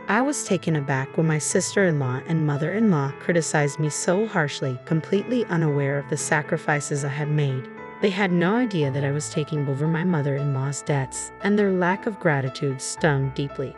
I was taken aback when my sister-in-law and mother-in-law criticized me so harshly, completely unaware of the sacrifices I had made. They had no idea that I was taking over my mother-in-law's debts, and their lack of gratitude stung deeply.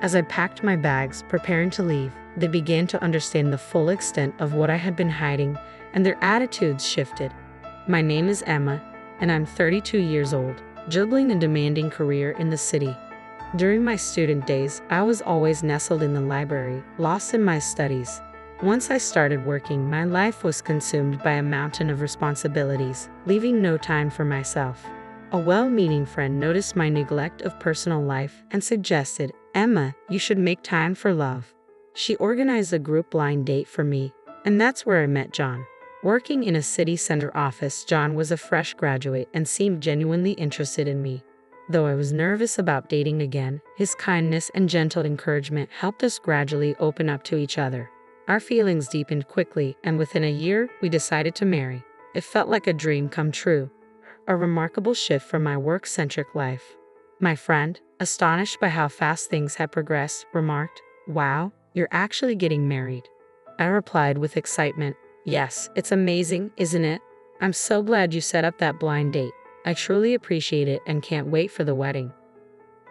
As I packed my bags, preparing to leave, they began to understand the full extent of what I had been hiding, and their attitudes shifted. My name is Emma, and I'm 32 years old, juggling a demanding career in the city. During my student days, I was always nestled in the library, lost in my studies. Once I started working, my life was consumed by a mountain of responsibilities, leaving no time for myself. A well-meaning friend noticed my neglect of personal life and suggested, "Emma, you should make time for love." She organized a group blind date for me, and that's where I met John. Working in a city center office, John was a fresh graduate and seemed genuinely interested in me. Though I was nervous about dating again, his kindness and gentle encouragement helped us gradually open up to each other. Our feelings deepened quickly, and within a year, we decided to marry. It felt like a dream come true, a remarkable shift from my work-centric life. My friend, astonished by how fast things had progressed, remarked, "Wow, you're actually getting married." I replied with excitement, "Yes, it's amazing, isn't it? I'm so glad you set up that blind date. I truly appreciate it and can't wait for the wedding."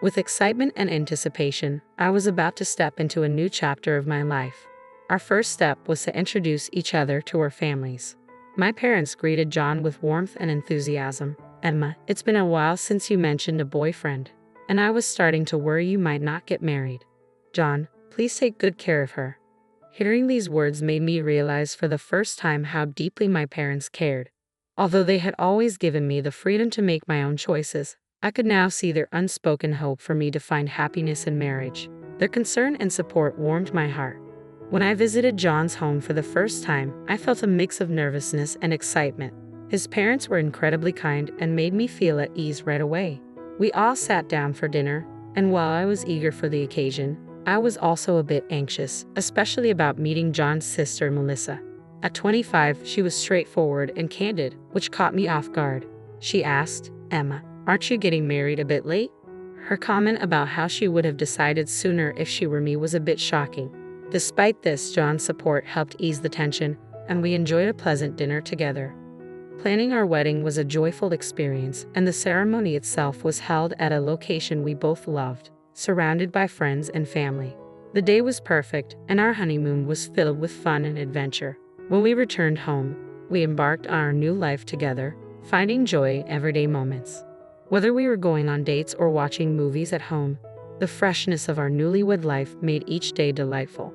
With excitement and anticipation, I was about to step into a new chapter of my life. Our first step was to introduce each other to our families. My parents greeted John with warmth and enthusiasm. "Emma, it's been a while since you mentioned a boyfriend, and I was starting to worry you might not get married. John, please take good care of her." Hearing these words made me realize for the first time how deeply my parents cared. Although they had always given me the freedom to make my own choices, I could now see their unspoken hope for me to find happiness in marriage. Their concern and support warmed my heart. When I visited John's home for the first time, I felt a mix of nervousness and excitement. His parents were incredibly kind and made me feel at ease right away. We all sat down for dinner, and while I was eager for the occasion, I was also a bit anxious, especially about meeting John's sister, Melissa. At 25, she was straightforward and candid, which caught me off guard. She asked, "Emma, aren't you getting married a bit late?" Her comment about how she would have decided sooner if she were me was a bit shocking. Despite this, John's support helped ease the tension, and we enjoyed a pleasant dinner together. Planning our wedding was a joyful experience, and the ceremony itself was held at a location we both loved, surrounded by friends and family. The day was perfect, and our honeymoon was filled with fun and adventure. When we returned home, we embarked on our new life together, finding joy in everyday moments. Whether we were going on dates or watching movies at home, the freshness of our newlywed life made each day delightful.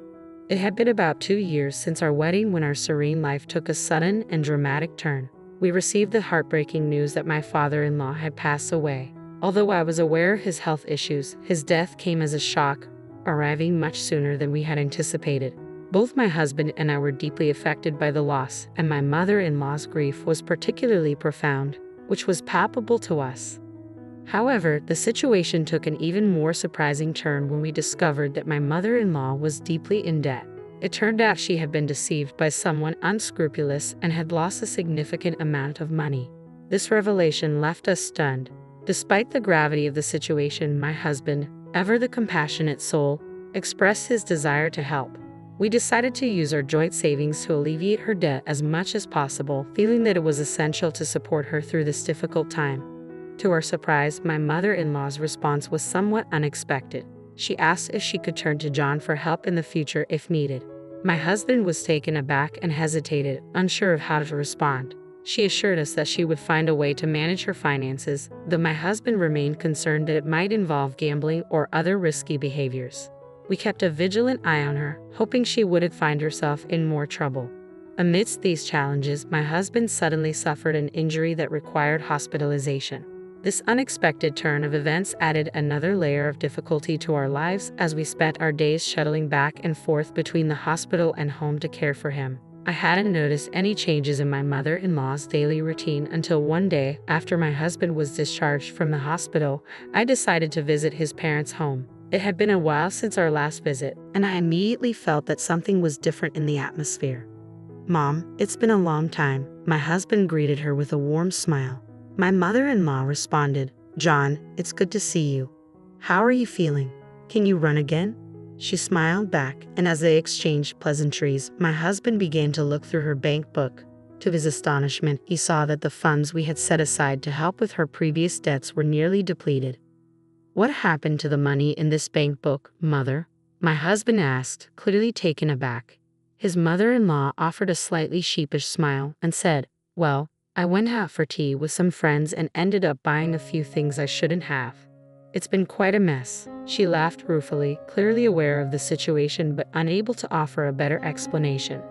It had been about 2 years since our wedding when our serene life took a sudden and dramatic turn. We received the heartbreaking news that my father-in-law had passed away. Although I was aware of his health issues, his death came as a shock, arriving much sooner than we had anticipated. Both my husband and I were deeply affected by the loss, and my mother-in-law's grief was particularly profound, which was palpable to us. However, the situation took an even more surprising turn when we discovered that my mother-in-law was deeply in debt. It turned out she had been deceived by someone unscrupulous and had lost a significant amount of money. This revelation left us stunned. Despite the gravity of the situation, my husband, ever the compassionate soul, expressed his desire to help. We decided to use our joint savings to alleviate her debt as much as possible, feeling that it was essential to support her through this difficult time. To our surprise, my mother-in-law's response was somewhat unexpected. She asked if she could turn to John for help in the future if needed. My husband was taken aback and hesitated, unsure of how to respond. She assured us that she would find a way to manage her finances, though my husband remained concerned that it might involve gambling or other risky behaviors. We kept a vigilant eye on her, hoping she wouldn't find herself in more trouble. Amidst these challenges, my husband suddenly suffered an injury that required hospitalization. This unexpected turn of events added another layer of difficulty to our lives as we spent our days shuttling back and forth between the hospital and home to care for him. I hadn't noticed any changes in my mother-in-law's daily routine until one day, after my husband was discharged from the hospital, I decided to visit his parents' home. It had been a while since our last visit, and I immediately felt that something was different in the atmosphere. "Mom, it's been a long time," my husband greeted her with a warm smile. My mother-in-law responded, "John, it's good to see you. How are you feeling? Can you run again?" She smiled back, and as they exchanged pleasantries, my husband began to look through her bank book. To his astonishment, he saw that the funds we had set aside to help with her previous debts were nearly depleted. "What happened to the money in this bank book, Mother?" my husband asked, clearly taken aback. His mother-in-law offered a slightly sheepish smile and said, "Well, I went out for tea with some friends and ended up buying a few things I shouldn't have. It's been quite a mess." She laughed ruefully, clearly aware of the situation but unable to offer a better explanation.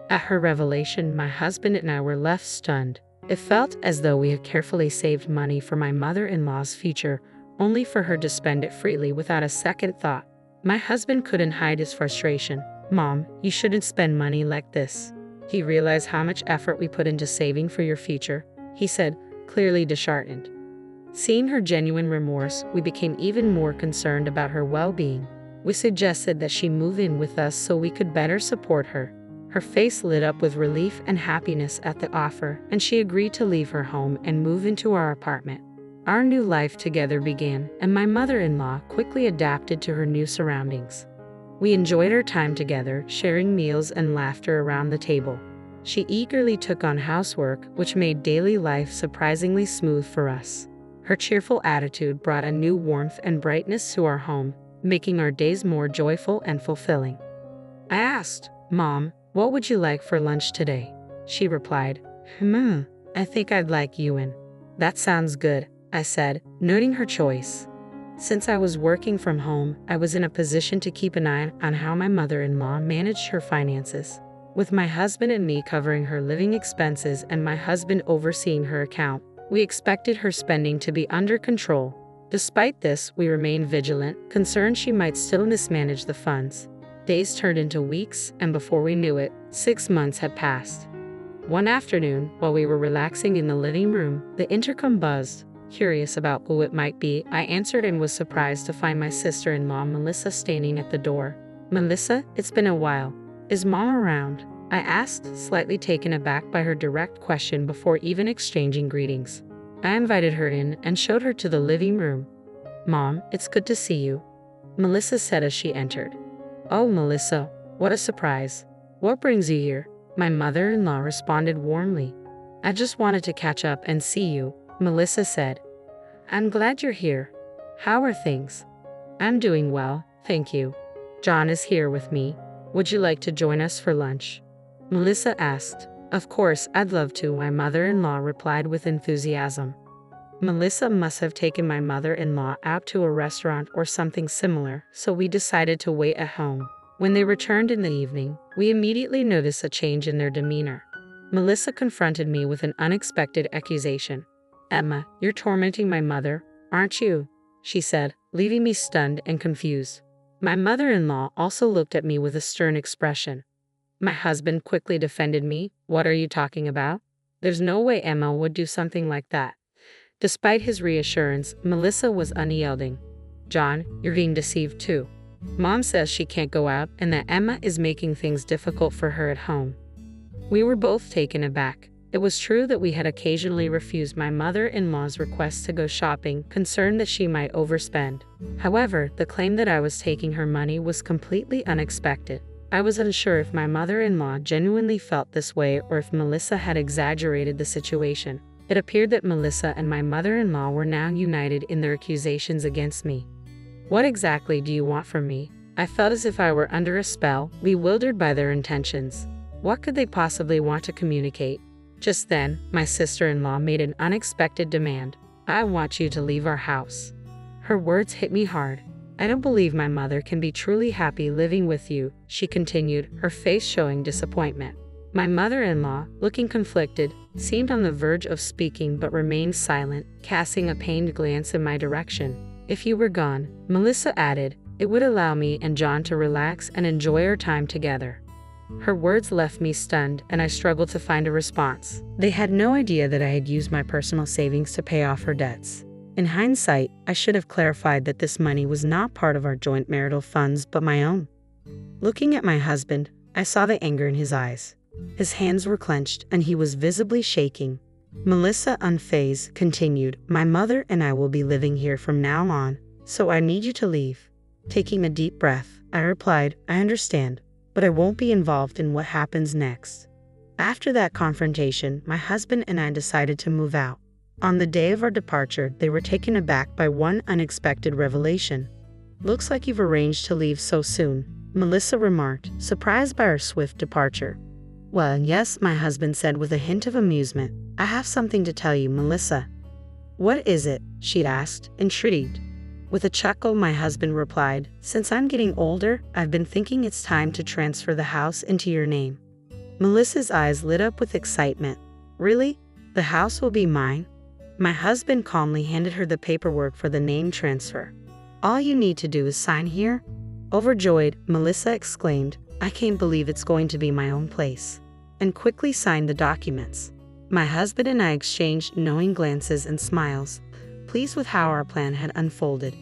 At her revelation, my husband and I were left stunned. It felt as though we had carefully saved money for my mother-in-law's future, only for her to spend it freely without a second thought. My husband couldn't hide his frustration. "Mom, you shouldn't spend money like this. Do you realize how much effort we put into saving for your future?" he said, clearly disheartened. Seeing her genuine remorse, we became even more concerned about her well-being. We suggested that she move in with us so we could better support her. Her face lit up with relief and happiness at the offer, and she agreed to leave her home and move into our apartment. Our new life together began, and my mother-in-law quickly adapted to her new surroundings. We enjoyed our time together, sharing meals and laughter around the table. She eagerly took on housework, which made daily life surprisingly smooth for us. Her cheerful attitude brought a new warmth and brightness to our home, making our days more joyful and fulfilling. I asked, "Mom, what would you like for lunch today?" She replied, I think I'd like yuan." "That sounds good," I said, noting her choice. Since I was working from home, I was in a position to keep an eye on how my mother-in-law managed her finances. With my husband and me covering her living expenses and my husband overseeing her account, we expected her spending to be under control. Despite this, we remained vigilant, concerned she might still mismanage the funds. Days turned into weeks, and before we knew it, 6 months had passed. One afternoon, while we were relaxing in the living room, the intercom buzzed. Curious about who it might be, I answered and was surprised to find my sister-in-law Melissa standing at the door. "Melissa, it's been a while. Is Mom around?" I asked, slightly taken aback by her direct question before even exchanging greetings. I invited her in and showed her to the living room. "Mom, it's good to see you," Melissa said as she entered. "Oh, Melissa, what a surprise. What brings you here?" my mother-in-law responded warmly. "I just wanted to catch up and see you," Melissa said. "I'm glad you're here. How are things?" "I'm doing well, thank you. John is here with me. Would you like to join us for lunch?" Melissa asked. "Of course, I'd love to," my mother-in-law replied with enthusiasm. Melissa must have taken my mother-in-law out to a restaurant or something similar, so we decided to wait at home. When they returned in the evening, we immediately noticed a change in their demeanor. Melissa confronted me with an unexpected accusation. "Emma, you're tormenting my mother, aren't you?" she said, leaving me stunned and confused. My mother-in-law also looked at me with a stern expression. My husband quickly defended me. "What are you talking about? There's no way Emma would do something like that." Despite his reassurance, Melissa was unyielding. "John, you're being deceived too. Mom says she can't go out and that Emma is making things difficult for her at home." We were both taken aback. It was true that we had occasionally refused my mother-in-law's request to go shopping, concerned that she might overspend. However, the claim that I was taking her money was completely unexpected. I was unsure if my mother-in-law genuinely felt this way or if Melissa had exaggerated the situation. It appeared that Melissa and my mother-in-law were now united in their accusations against me. "What exactly do you want from me?" I felt as if I were under a spell, bewildered by their intentions. What could they possibly want to communicate? Just then, my sister-in-law made an unexpected demand. "I want you to leave our house." Her words hit me hard. "I don't believe my mother can be truly happy living with you," she continued, her face showing disappointment. My mother-in-law, looking conflicted, seemed on the verge of speaking but remained silent, casting a pained glance in my direction. "If you were gone," Melissa added, "it would allow me and John to relax and enjoy our time together." Her words left me stunned, and I struggled to find a response. They had no idea that I had used my personal savings to pay off her debts. In hindsight, I should have clarified that this money was not part of our joint marital funds but my own. Looking at my husband, I saw the anger in his eyes. His hands were clenched, and he was visibly shaking. Melissa, unfazed, continued, "My mother and I will be living here from now on, so I need you to leave." Taking a deep breath, I replied, I understand, but I won't be involved in what happens next. After that confrontation, my husband and I decided to move out. On the day of our departure, they were taken aback by one unexpected revelation. Looks like you've arranged to leave so soon, Melissa remarked, surprised by our swift departure. Well, yes, my husband said with a hint of amusement. I have something to tell you, Melissa. What is it? She'd asked, intrigued. With a chuckle, my husband replied, since I'm getting older, I've been thinking it's time to transfer the house into your name. Melissa's eyes lit up with excitement. Really? The house will be mine? My husband calmly handed her the paperwork for the name transfer. All you need to do is sign here. Overjoyed, Melissa exclaimed, I can't believe it's going to be my own place, and quickly signed the documents. My husband and I exchanged knowing glances and smiles, pleased with how our plan had unfolded.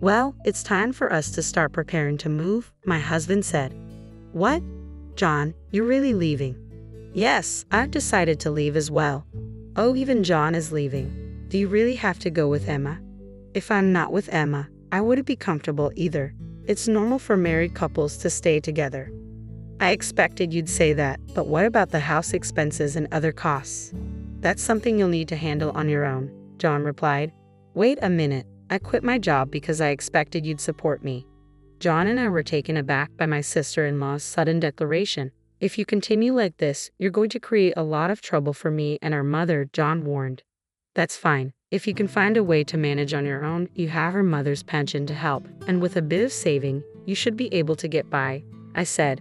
Well, it's time for us to start preparing to move, my husband said. What? John, you're really leaving? Yes, I've decided to leave as well. Oh, even John is leaving. Do you really have to go with Emma? If I'm not with Emma, I wouldn't be comfortable either. It's normal for married couples to stay together. I expected you'd say that, but what about the house expenses and other costs? That's something you'll need to handle on your own, John replied. Wait a minute, I quit my job because I expected you'd support me. John and I were taken aback by my sister-in-law's sudden declaration. If you continue like this, you're going to create a lot of trouble for me and our mother, John warned. That's fine. If you can find a way to manage on your own, you have her mother's pension to help, and with a bit of saving, you should be able to get by, I said.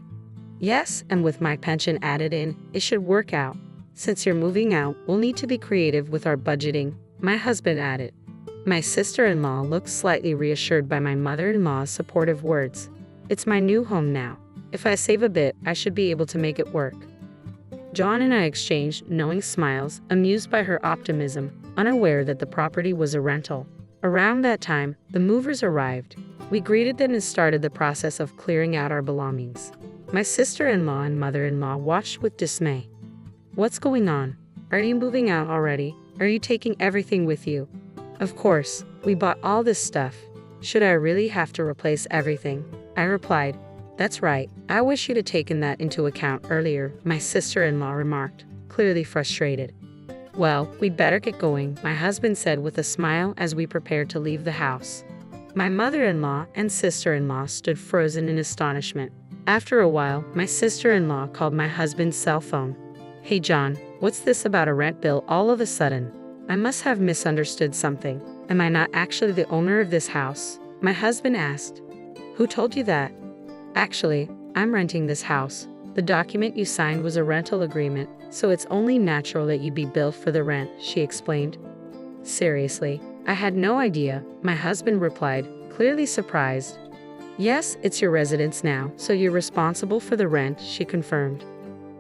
Yes, and with my pension added in, it should work out. Since you're moving out, we'll need to be creative with our budgeting, my husband added. My sister-in-law looked slightly reassured by my mother-in-law's supportive words. It's my new home now. If I save a bit, I should be able to make it work. John and I exchanged knowing smiles, amused by her optimism, unaware that the property was a rental. Around that time, the movers arrived. We greeted them and started the process of clearing out our belongings. My sister-in-law and mother-in-law watched with dismay. What's going on? Are you moving out already? Are you taking everything with you? Of course, we bought all this stuff. Should I really have to replace everything? I replied. That's right. I wish you'd have taken that into account earlier, my sister-in-law remarked, clearly frustrated. Well, we'd better get going, my husband said with a smile as we prepared to leave the house. My mother-in-law and sister-in-law stood frozen in astonishment. After a while, my sister-in-law called my husband's cell phone. Hey John, what's this about a rent bill all of a sudden? I must have misunderstood something. Am I not actually the owner of this house? My husband asked. Who told you that? Actually, I'm renting this house. The document you signed was a rental agreement, so it's only natural that you be billed for the rent, she explained. Seriously, I had no idea, my husband replied, clearly surprised. Yes, it's your residence now, so you're responsible for the rent, she confirmed.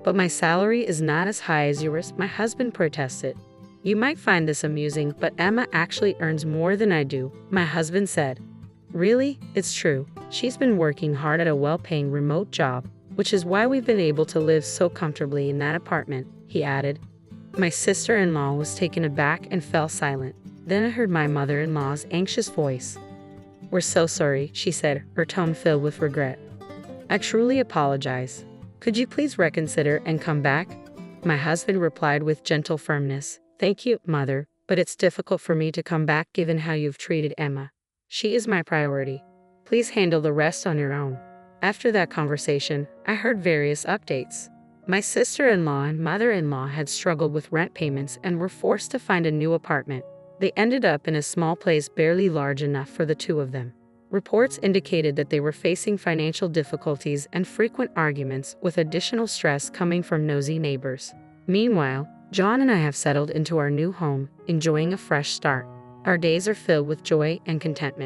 But my salary is not as high as yours, my husband protested. You might find this amusing, but Emma actually earns more than I do, my husband said. Really? It's true. She's been working hard at a well-paying remote job, which is why we've been able to live so comfortably in that apartment, he added. My sister-in-law was taken aback and fell silent. Then I heard my mother-in-law's anxious voice. We're so sorry, she said, her tone filled with regret. I truly apologize. Could you please reconsider and come back? My husband replied with gentle firmness. Thank you, mother, but it's difficult for me to come back given how you've treated Emma. She is my priority. Please handle the rest on your own. After that conversation, I heard various updates. My sister-in-law and mother-in-law had struggled with rent payments and were forced to find a new apartment. They ended up in a small place barely large enough for the two of them. Reports indicated that they were facing financial difficulties and frequent arguments, with additional stress coming from nosy neighbors. Meanwhile, John and I have settled into our new home, enjoying a fresh start. Our days are filled with joy and contentment.